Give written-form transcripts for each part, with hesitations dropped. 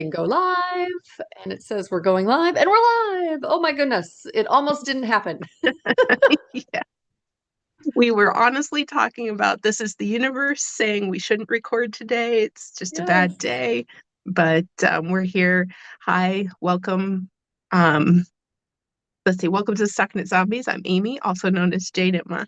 go live, and it says we're going live, and we're live. Oh my goodness, it almost didn't happen. Yeah, we were honestly talking about this is the universe saying we shouldn't record today. It's just a bad Yes. day, but we're here. Hi, welcome. Um, let's see, welcome to StockinetteZombies. I'm Amy, also known as Jane Itma.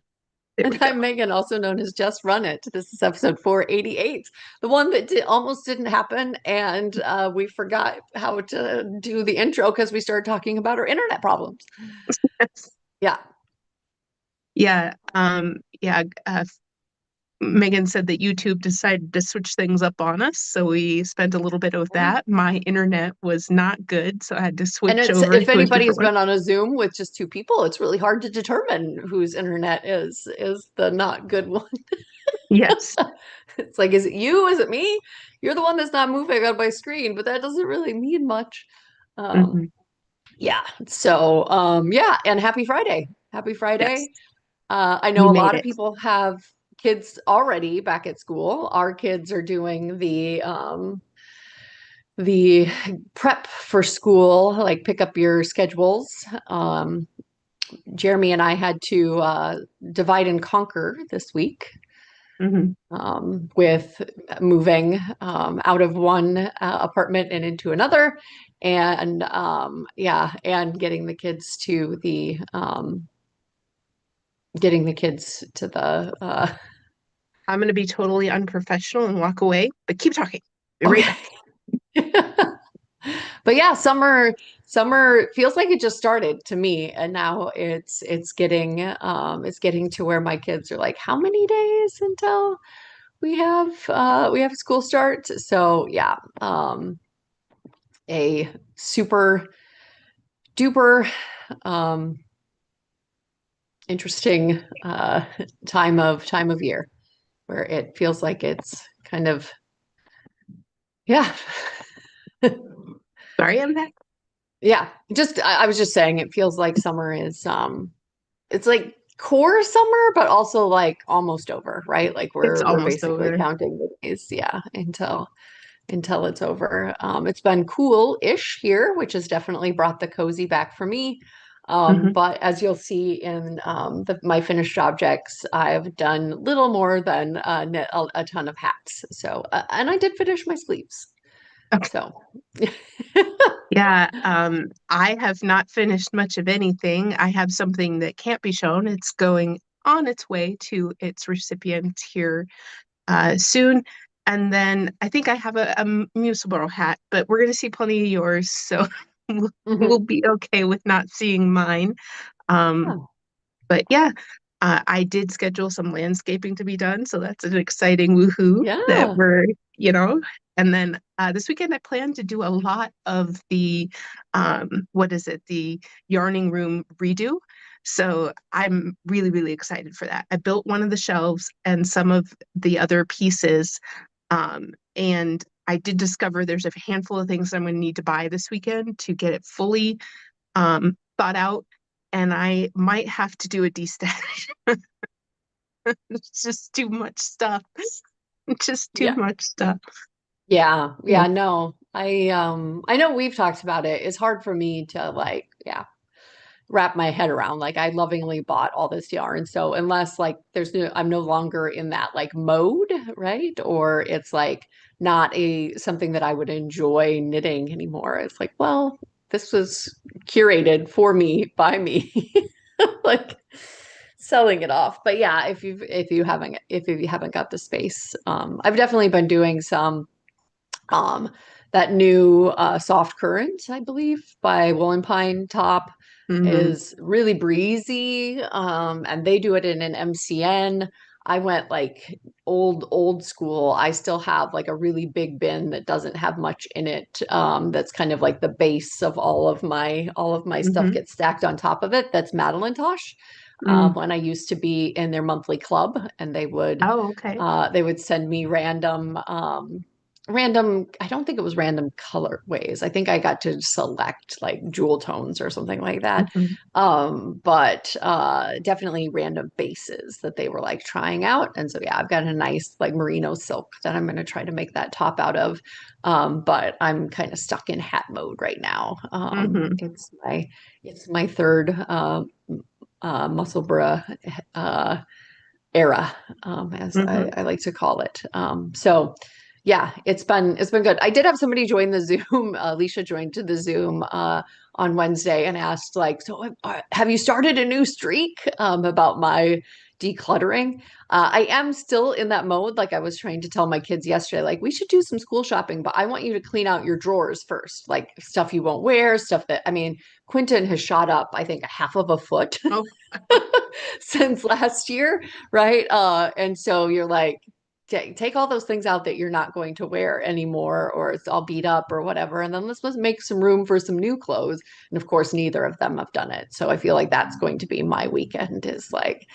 There And we go. I'm Megan, also known as Just Run It. This is episode 488, the one that almost didn't happen. And we forgot how to do the intro because we started talking about our internet problems. Yeah. Yeah, yeah. Megan said that YouTube decided to switch things up on us, so we spent a little bit of that. My internet was not good, so I had to And switch it's over if to a anybody's different one. been on a Zoom with just two people, it's really hard to determine whose internet is the not good one. Yes. It's like, is it you? Is it me? You're the one that's not moving on my screen, but that doesn't really mean much. Um, Hmm. yeah. So, yeah, and happy Friday. Happy Yes, Friday. I we know a made lot of it. people have kids already back at school. Our kids are doing the prep for school, like pick up your schedules. Um, Jeremy and I had to divide and conquer this week Hmm. with moving out of one apartment and into another, and yeah, and getting the kids to the I'm going to be totally unprofessional and walk away, but keep talking. Be right okay. back. But yeah, summer feels like it just started to me, and now it's getting to where my kids are like, how many days until we have school start? So yeah, a super duper um interesting time of year where it feels like it's kind of yeah. Sorry, I'm back. Yeah, just I was just saying it feels like summer is it's like core summer, but also like almost over, right? Like It's we're almost basically over. counting the days, yeah, until it's over. It's been cool-ish here, which has definitely brought the cozy back for me. Hmm. But as you'll see in my finished objects, I've done little more than knit a ton of hats. So, and I did finish my sleeves. Okay. So, Yeah, I have not finished much of anything. I have something that can't be shown. It's going on its way to its recipient here soon. And then I think I have a Musiboro hat, but we're going to see plenty of yours, so we'll mhm. be okay with not seeing mine. Um, Oh, but yeah, I did schedule some landscaping to be done, so that's an exciting woohoo that yeah. we're. And then this weekend I plan to do a lot of the, what is it, the yarning room redo. So I'm really, really excited for that. I built one of the shelves and some of the other pieces, and I did discover there's a handful of things I'm going to need to buy this weekend to get it fully thought out, and I might have to do a destash. It's just too much stuff. Just too Yeah. much stuff. Yeah, Yeah. yeah, no. I know we've talked about it. It's hard for me to like, yeah, wrap my head around. Like I lovingly bought all this yarn. So unless like I'm no longer in that like mode, right? Or it's like not a something that I would enjoy knitting anymore. It's like, well, this was curated for me by me. Like selling it off. But yeah, if you haven't got the space, I've definitely been doing some um, that new Soft Current, I believe, by Woolen Pine Top Hmm. is really breezy. And they do it in an MCN. I went like old school. I still have like a really big bin that doesn't have much in it. That's kind of like the base of all of my stuff Hmm. gets stacked on top of it. That's Madeline Tosh. Mm. When I used to be in their monthly club, and Oh, okay. they would send me random random, I don't think it was random colorways. I think I got to select like jewel tones or something like that. Mhm. But definitely random bases that they were like trying out. And so yeah, I've got a nice like merino silk that I'm gonna try to make that top out of. But I'm kind of stuck in hat mode right now. Mhm. It's my third muscle bra era, as Mhm. I like to call it. So yeah, it's been good. I did have somebody join the Zoom. Alicia joined to the Zoom on Wednesday and asked like, so have you started a new streak about my decluttering? I am still in that mode. Like I was trying to tell my kids yesterday, like we should do some school shopping, but I want you to clean out your drawers first, like stuff you won't wear, stuff that I mean, Quentin has shot up, I think, a half of a foot Oh, since last year, right? And so you're like, take all those things out that you're not going to wear anymore, or it's all beat up or whatever, and then let's make some room for some new clothes. And of course, neither of them have done it. So I feel like that's going to be my weekend is like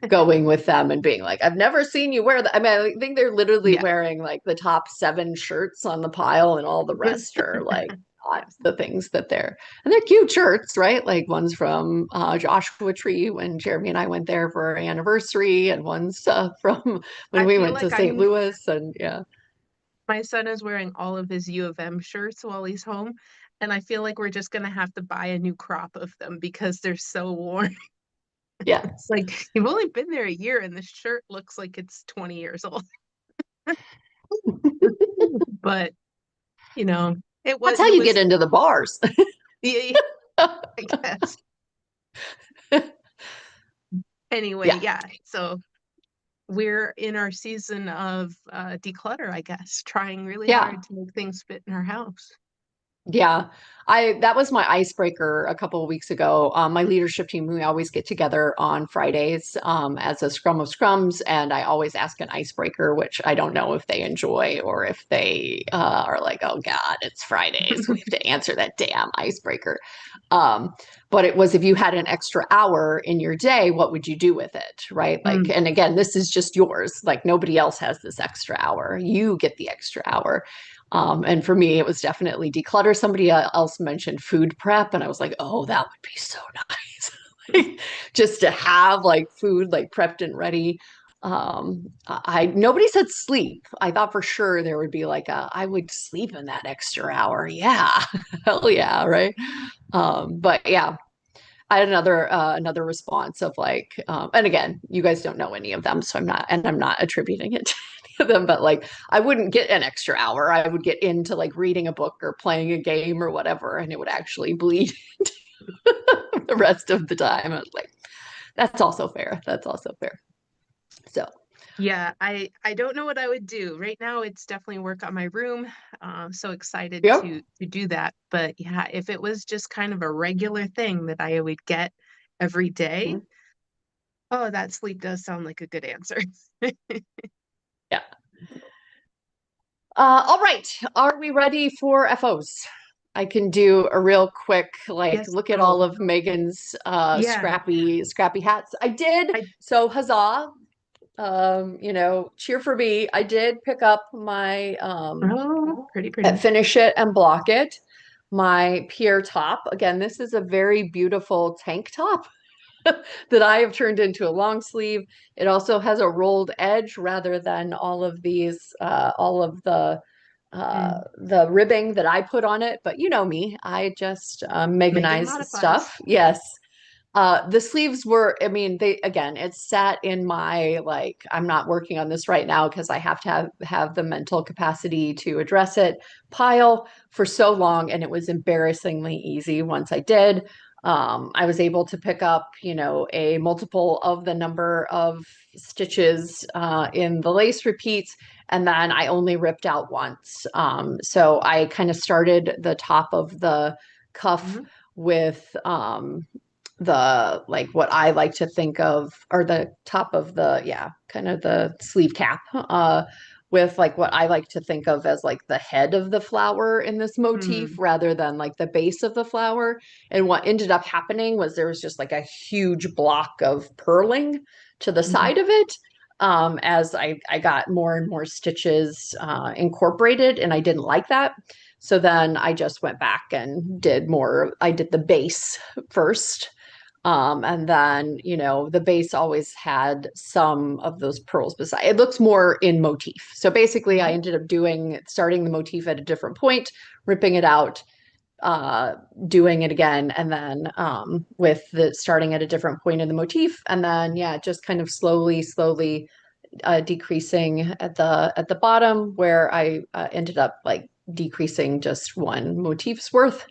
going with them and being like, I've never seen you wear that. I mean, I think they're literally yeah. wearing like the top 7 shirts on the pile, and all the rest are like not the things that they're cute shirts, right? Like one's from Joshua Tree when Jeremy and I went there for our anniversary, and one's from when I we feel went to like St. Louis, and yeah, my son is wearing all of his U of M shirts while he's home, and I feel like we're just gonna have to buy a new crop of them because they're so worn. yeah. It's like you've only been there a year and the shirt looks like it's 20 years old. But, you know, That's how it you get was into the bars. yeah, I guess. Anyway, Yeah. yeah. So we're in our season of declutter, I guess, trying really hard Yeah. to make things fit in our house. Yeah, I that was my icebreaker a couple of weeks ago. My leadership team, we always get together on Fridays as a scrum of scrums, and I always ask an icebreaker, which I don't know if they enjoy or if they are like, "Oh God, it's Friday, so we have to answer that damn icebreaker." Um, but it was if you had an extra hour in your day, what would you do with it, right? Like, Mm, and again, this is just yours. Like nobody else has this extra hour. You get the extra hour. And for me, it was definitely declutter. Somebody else mentioned food prep, and I was like, oh, that would be so nice. Like, just to have like food like prepped and ready. I nobody said sleep. I thought for sure there would be like I would sleep in that extra hour. Yeah, hell yeah, right. But yeah, I had another response of like, and again, you guys don't know any of them, so I'm not attributing it to them, but like, I wouldn't get an extra hour. I would get into like reading a book or playing a game or whatever, and it would actually bleed the rest of the time. I was like, that's also fair. That's also fair. So, yeah, I don't know what I would do. Right now, it's definitely work on my room. So excited yep. to do that. But yeah, if it was just kind of a regular thing that I would get every day, Mhm. oh, that sleep does sound like a good answer. Yeah. All right. Are we ready for FOs? I can do a real quick, like, Yes. look at all Oh, of Megan's yeah. scrappy hats. I did. I So huzzah. Cheer for me. I did pick up my oh, pretty, pretty. finish it and block it. My Pierre top. Again, this is a very beautiful tank top that I have turned into a long sleeve. It also has a rolled edge rather than all of Mm. the ribbing that I put on it. But you know me, I just Megan Meganize modifies. stuff. Yes. The sleeves were, I mean, they again, it's sat in my like, I'm not working on this right now because I have to have the mental capacity to address it pile for so long, and it was embarrassingly easy once I did. I was able to pick up, a multiple of the number of stitches in the lace repeats, and then I only ripped out once. So I kind of started the top of the cuff Mhm. with the like what I like to think of, or the top of the, yeah, kind of the sleeve cap, with like what I like to think of as like the head of the flower in this motif Mm. rather than like the base of the flower. And what ended up happening was there was just like a huge block of purling to the Mhm. side of it. as I got more and more stitches incorporated, and I didn't like that. So then I just went back and did more. I did the base first. And then, the base always had some of those pearls beside. It looks more in motif. So basically, I Mhm. ended up starting the motif at a different point, ripping it out, uh, doing it again, and then with the starting at a different point in the motif, and then yeah, just kind of slowly decreasing at the bottom where I ended up like decreasing just one motif's worth.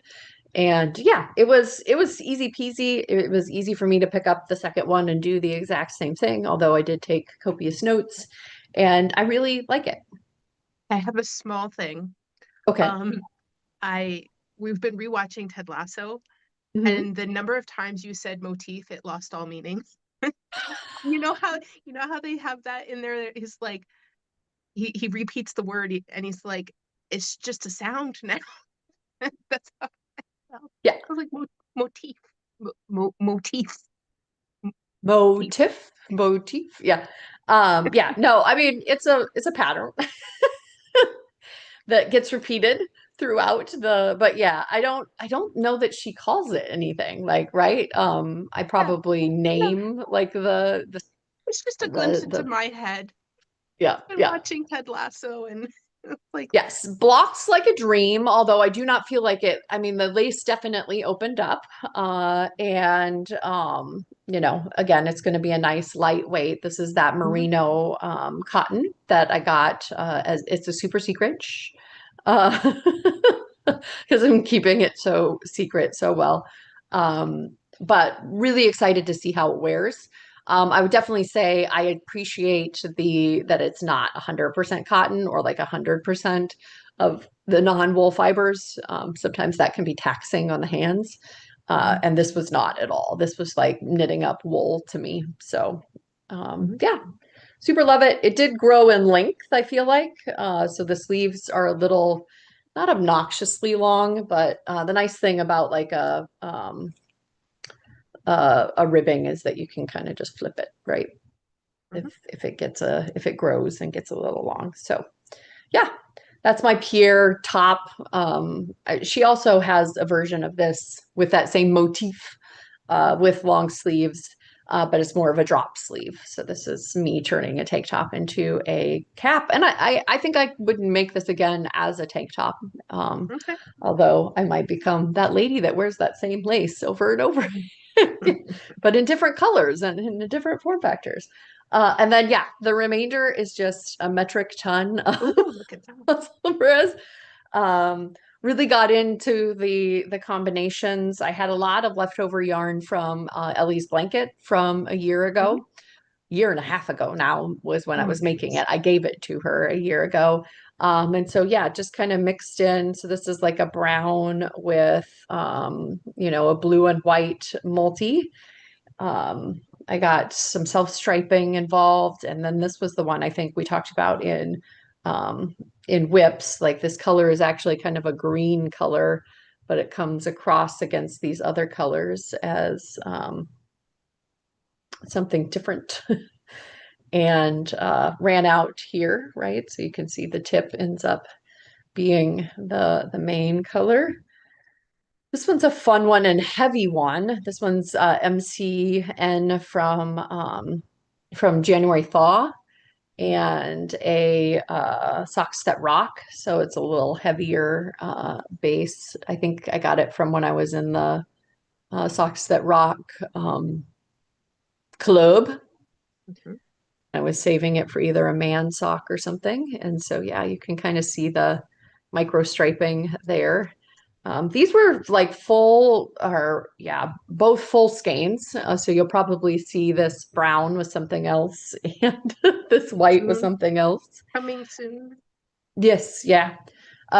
And yeah, it was easy peasy. It was easy for me to pick up the second one and do the exact same thing, although I did take copious notes, and I really like it. I have a small thing. Okay. Um, I we've been rewatching Ted Lasso, Hmm. and the number of times you said motif, it lost all meaning. You know how they have that in there? He's like he repeats the word and he's like, it's just a sound now. That's how it sounds. Yeah. I was like motif, motif, motif. Motif. Yeah. Yeah, no, I mean it's a pattern that gets repeated throughout but yeah, I don't know that she calls it anything, like, right? I Yeah, probably no, name like it's just a glimpse into the my head. yeah, Been yeah. watching Ted Lasso and like, Yes, blocks like a dream, although I do not feel like it. I mean, the lace definitely opened up. And again, it's going to be a nice lightweight. This is that mhm, merino cotton that I got as it's a super secret. Uh because I'm keeping it so secret so well. But really excited to see how it wears. I would definitely say I appreciate the that it's not 100% cotton or like 100% of the non-wool fibers. Sometimes that can be taxing on the hands. mhm, And this was not at all. This was like knitting up wool to me. So mhm, yeah, super love it. It did grow in length, I feel like. So the sleeves are a little, not obnoxiously long, but the nice thing about like a ribbing is that you can kind of just flip it, right? mhm. If it grows and gets a little long. So yeah, that's my Pierre top. She also has a version of this with that same motif, with long sleeves, but it's more of a drop sleeve. So this is me turning a tank top into a cap, and I think I would make this again as a tank top. Um, Okay. Although I might become that lady that wears that same lace over and over, but in different colors and in different form factors. And then yeah, the remainder is just a metric ton Ooh, look at that. of silveras. Um, Really got into the combinations. I had a lot of leftover yarn from Ellie's blanket from a year Mhm. ago, year and a half ago now was when I Oh my was making goodness. it. I gave it to her a year ago. And so yeah, just kind of mixed in. So this is like a brown with a blue and white multi. I got some self-striping involved, and then this was the one I think we talked about in whips. Like this color is actually kind of a green color, but it comes across against these other colors as something different. And ran out here, right? So you can see the tip ends up being the main color. This one's a fun one and heavy one. This one's MCN from January Thaw, and a Socks That Rock. So it's a little heavier base. I think I got it from when I was in the Socks That Rock club. Mhm. I was saving it for either a man sock or something. And so, yeah, you can kind of see the micro striping there. These were like full, or yeah, both full skeins. So you'll probably see this brown with something else and this white with Soon, something else. coming soon. Yes, yeah.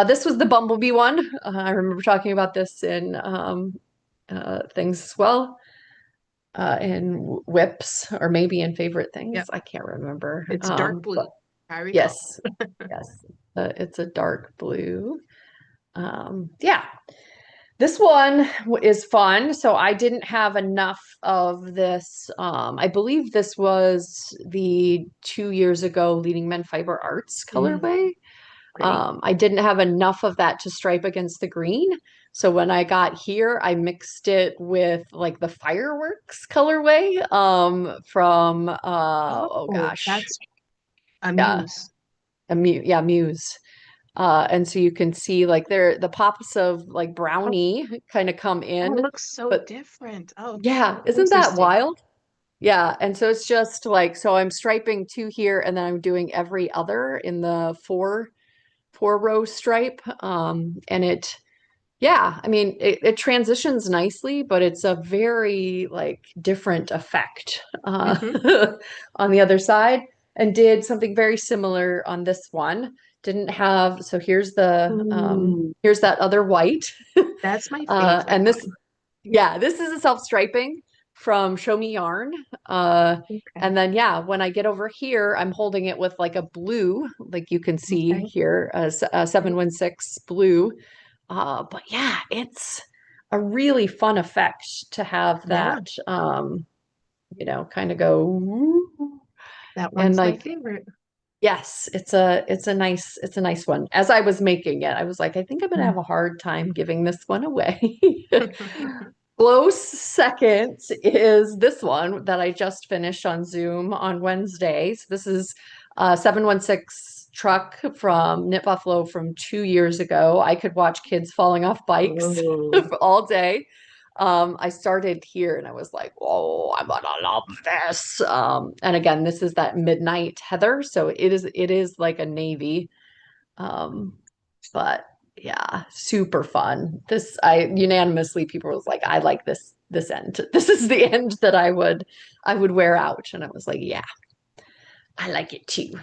This was the bumblebee one. I remember talking about this in things as well, in whips, or maybe in favorite Yeah, things. I can't remember. it's dark But blue. I recall. yes, yes, it's a dark blue. Yeah. This one is fun. So I didn't have enough of this. I believe this was the 2 years ago Leading Men Fiber Arts Mm, colorway. pretty. I didn't have enough of that to stripe against the green. So when I got here, I mixed it with like the fireworks colorway from oh Oh, gosh. that's Yeah, Amuse. Muse. And so you can see like there the pops of like Oh, brownie kind of come oh, it in. looks so But different. Oh, yeah, isn't that interesting. wild? Yeah, and so it's just like so I'm striping two here and then I'm doing every other in the four row stripe. And it yeah, I mean it transitions nicely, but it's a very like different effect Hmm. on the other side and did something very similar on this one. Didn't have so Ooh, here's that other white. that's my favorite And this one. yeah, this is a self-striping from Show Me Yarn. Okay. And then yeah, when I get over here, I'm holding it with like a blue, like you can see Okay. here, a 716 blue. But yeah, it's a really fun effect to have Yeah, that kind of go woo. that And one's my like favorite. yes, it's a nice one. As I was making it, I was like, I think I'm gonna have Mm. a hard time giving this one away. Close second is this one that I just finished on Zoom on Wednesday. So this is a 716 truck from Knit Buffalo from 2 years ago. I could watch kids falling off bikes Oh. all day. I started here and I was like, "Whoa, I'm gonna love this." And again, this is that midnight heather, so it is like a navy. Um, but yeah, super fun. This I unanimously people was like, I like this end. This is the end that I would wear out. And I was like, yeah, I like it too.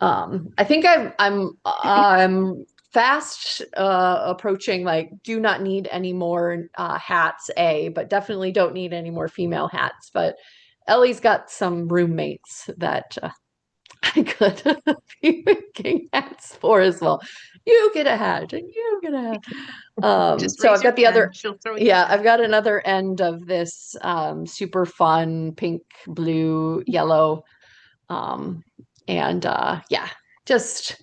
I think I'm fast approaching like do not need any more hats, but definitely don't need any more female hats. But Ellie's got some roommates that I could be making hats for as well. You get a hat and you get a hat. Just So raise I've your got the hand. other, She'll throw you a yeah, hat. I've got another end of this super fun pink, blue, yellow. Um, and yeah, just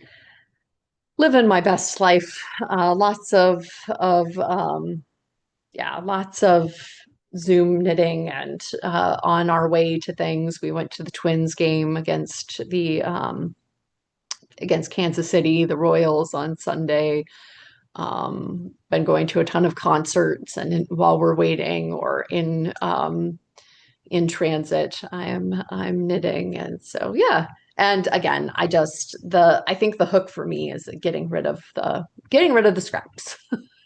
living my best life. Lots of Zoom knitting and on our way to things. We went to the Twins game against Kansas City, the Royals on Sunday. Been going to a ton of concerts, and while we're waiting or in transit, I'm knitting, and so yeah. And again, I think the hook for me is getting rid of the scraps.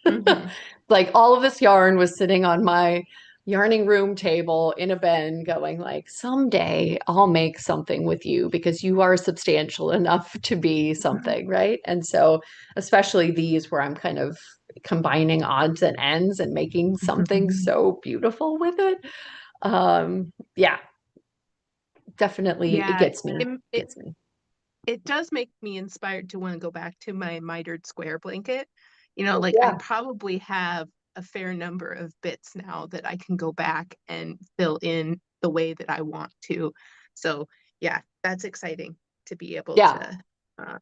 Hmm. Like all of this yarn was sitting on my yarning room table in a bin going like someday I'll make something with you because you are substantial enough to be something, right? And so especially these where I'm kind of combining odds and ends and making something so beautiful with it. Yeah, definitely it Yeah, gets me. it, it Gets me. it does make me inspired to want to go back to my mitered square blanket. Like I Yeah. probably have a fair number of bits now that I can go back and fill in the way that I want to. So yeah, that's exciting to be able Yeah. uh,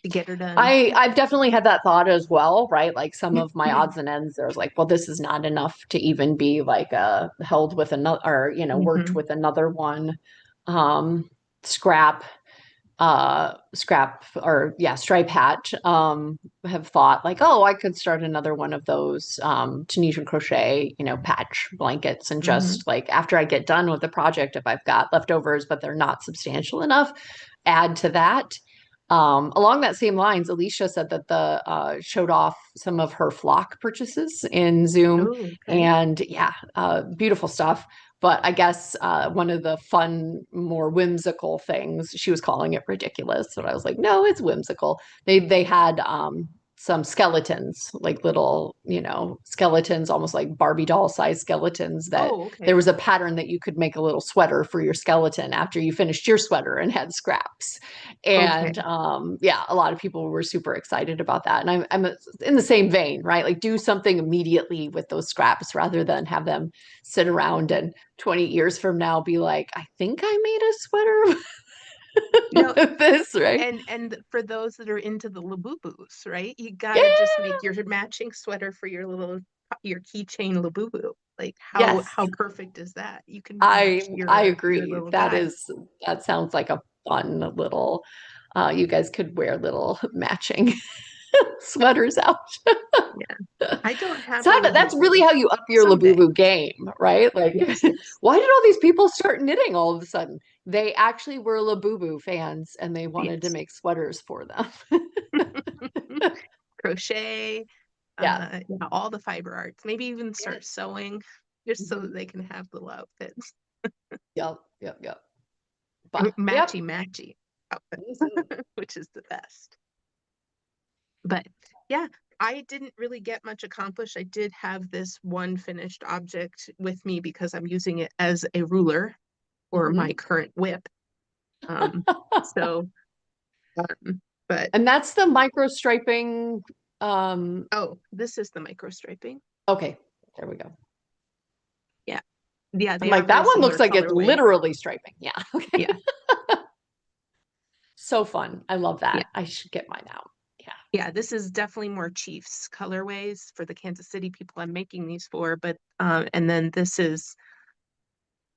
to get her done. I've definitely had that thought as well, right? Like some of my odds and ends, there's like, well, this is not enough to even be like held with another or worked Hmm. with another one. Um, scrap scrap or yeah stripe hat have thought like oh I could start another one of those Tunisian crochet patch blankets and Hmm. just like after I get done with the project if I've got leftovers but they're not substantial enough add to that. Along that same lines, Alicia said that the showed off some of her flock purchases in Zoom, Oh, okay. and yeah, beautiful stuff. But I guess one of the fun, more whimsical things, she was calling it ridiculous. But I was like, no, it's whimsical. They had some skeletons, like little, skeletons, almost like Barbie doll size skeletons, that Oh, there okay. was a pattern that you could make a little sweater for your skeleton after you finished your sweater and had scraps. And Okay. yeah, a lot of people were super excited about that. And I'm in the same vein, right? Like do something immediately with those scraps rather than have them sit around and 20 years from now be like, I think I made a sweater No, with this, right? and for those that are into the Labubus, right? You gotta just Yeah. make your matching sweater for your keychain Labubu. Like Yes. how perfect is that? You can I match I your agree. little guy. That sounds like a fun little you guys could wear little matching sweaters out. Yeah. I don't have So a that's really Labubu. how you up your Someday. Labubu game, right? Like, Yes, yes. why did all these people start knitting all of a sudden? They actually were Labubu fans and they wanted to Yes. make sweaters for them. Crochet, Yeah. yeah, all the fiber arts. Maybe even start Yes. sewing just so Mhm. that they can have little outfits. Yep. Yep. Yep. But yep. Matchy matchy outfit, Mhm. which is the best. But yeah, I didn't really get much accomplished. I did have this one finished object with me because I'm using it as a ruler for my Mhm. current whip. Um, so, um, but And that's the micro striping. oh, this is the micro striping. Okay, there we go. Yeah, yeah, I'm they are like, that very one similar looks like it's colorway. literally striping. Yeah. Okay. Yeah, So fun. I love yeah, that. I should get mine out. Yeah. yeah. This is definitely more Chiefs colorways for the Kansas City people I'm making these for. But and then this is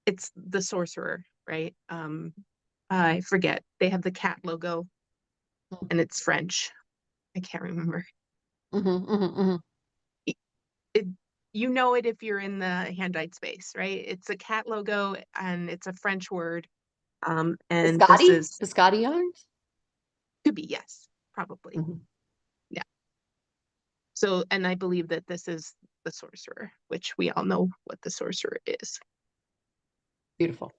it's the sorcerer, right? I forget. They have the cat logo and it's French. I can't remember. Hmm, hmm, hmm. It, it, you know it if you're in the hand-dyed space, right? It's a cat logo and it's a French word. And this Biscotti? is Biscotti yarns? to be, yes, probably. Hmm. Yeah. So, and I believe that this is the sorcerer, which we all know what the sorcerer is. Beautiful.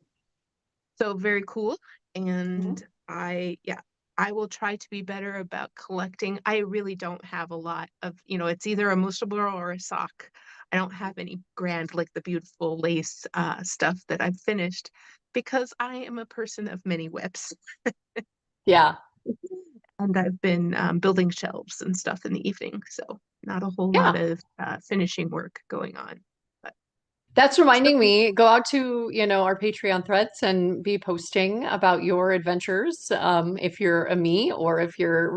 So very cool. And Hmm. yeah, I will try to be better about collecting. I really don't have a lot of, it's either a mussel or a sock. I don't have any grand, like the beautiful lace stuff that I've finished because I am a person of many whips. Yeah. And I've been building shelves and stuff in the evening. So not a whole lot Yeah. of finishing work going on. But That's still, reminding me, go out to, our Patreon threads and be posting about your adventures. If you're a me or if you're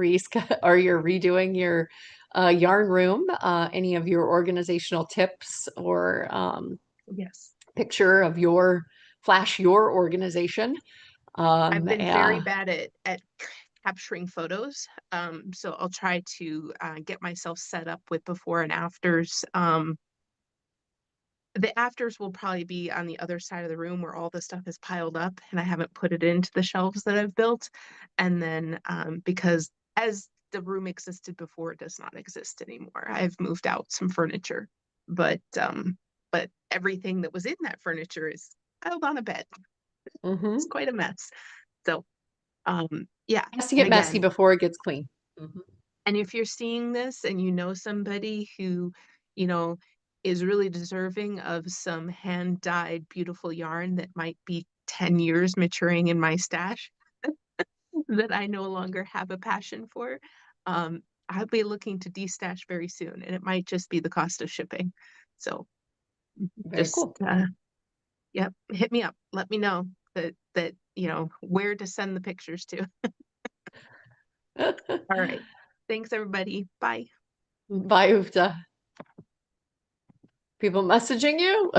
or you're redoing your yarn room, any of your organizational tips or yes. picture of flash your organization. I've been very Yeah. bad at capturing photos. So I'll try to get myself set up with before and afters. The afters will probably be on the other side of the room where all the stuff is piled up and I haven't put it into the shelves that I've built. And then because as the room existed before, it does not exist anymore. I've moved out some furniture, but everything that was in that furniture is piled on a bed. It's Hmm. quite a mess. So yeah, Has to and get messy again, before it gets clean. Hmm. and if you're seeing this and you know somebody who, you know, is really deserving of some hand-dyed beautiful yarn that might be 10 years maturing in my stash that I no longer have a passion for, I'll be looking to destash very soon, and it might just be the cost of shipping. So Very just cool. yep, hit me up. Let me know where to send the pictures to. All right. Thanks, everybody. Bye. Bye, Ufta. People messaging you?